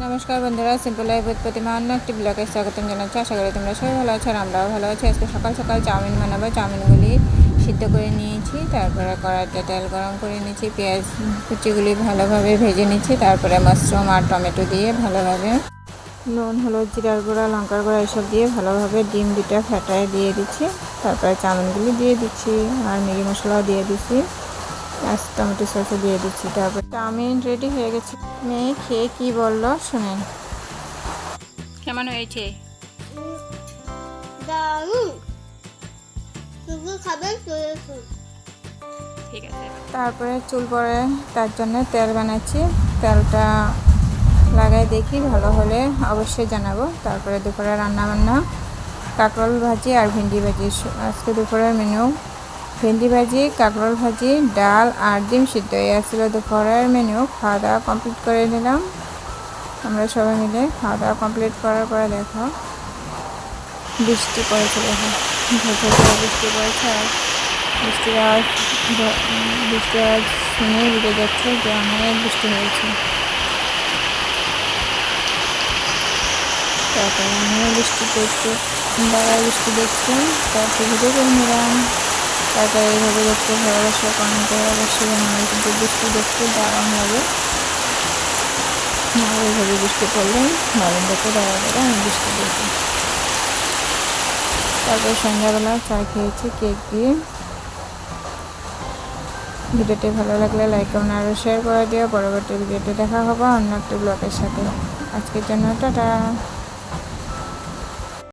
নমস্কার বন্ধুরা, simple life with প্রতিমা অন্য একটি ব্লগে স্বাগতম জানাচ্ছি। আশা করি তোমরা সবাই ভালো আছো আর আমরাও ভালো আছি। আজকে সকাল সকাল চাউমিন বানাবো। চাউমিনগুলি সিদ্ধ করে নিয়েছি, তারপরে কড়াইতে তেল গরম করে নিয়েছি, পেঁয়াজ কুচিগুলি ভালোভাবে ভেজে নিচ্ছি, তারপরে মাশরুম আর টমেটো দিয়ে ভালোভাবে নুন, হলুদ, জিরার গুঁড়া, লঙ্কার গুঁড়া এসব দিয়ে ভালোভাবে ডিম দুটা ফাটায় দিয়ে দিচ্ছি। তারপরে চাউমিনগুলি দিয়ে দিচ্ছি আর ম্যাগি মশলাও দিয়ে দিচ্ছি, আর টমেটো সসও দিয়ে দিচ্ছি। তারপর চাউমিন রেডি হয়ে গেছে। মেয়ে খেয়ে কি বললো শুনেন। কেমন হয়েছে? ঠিক আছে। তারপরে চুল পরে তার জন্য তেল বানাচ্ছি। তেলটা লাগাই দেখি, ভালো হলে অবশ্যই জানাবো। তারপরে দুপুরে রান্নাবান্না কাঁকরোল ভাজি আর ভেন্ডি ভাজি। আজকে দুপুরের মেনু ভেন্ডি ভাজি, কাঁকরোল ভাজি, ডাল আর ডিম সিদ্ধ। এই ছিল দুপুরের মেনু। খাওয়া দাওয়া কমপ্লিট করে নিলাম আমরা সবাই মিলে। খাওয়া দাওয়া কমপ্লিট করার পরে দেখো বৃষ্টি পড়েছে, দেখো ঝরঝর বৃষ্টি পড়েছে। আর বৃষ্টির আওয়াজ শুনেই বুঝে যাচ্ছে যে অনেক বৃষ্টি হয়েছে। তারপরে আমিও বৃষ্টি দেখতে দাঁড়ায় বৃষ্টি দেখতাম, তারপরে ভিডিও করে নিলাম। তারপরে এইভাবে দেখতে ভালোবাসা কমেন্ট করে অবশ্যই জানাবে। কিন্তু বৃষ্টি দেখতে দারুণ লাগে। আর এইভাবে বৃষ্টি পড়লে বারান্দাতে দাঁড়া আমি বৃষ্টি দেখি। তারপরে সন্ধ্যাবেলা চা খেয়েছি কেক দিয়ে। ভিডিওটি ভালো লাগলে লাইক করুন আর শেয়ার করে দিও। পরবর্তী ভিডিওতে দেখা হবে অন্য একটা ব্লগের সাথে। আজকের জন্য টাটা।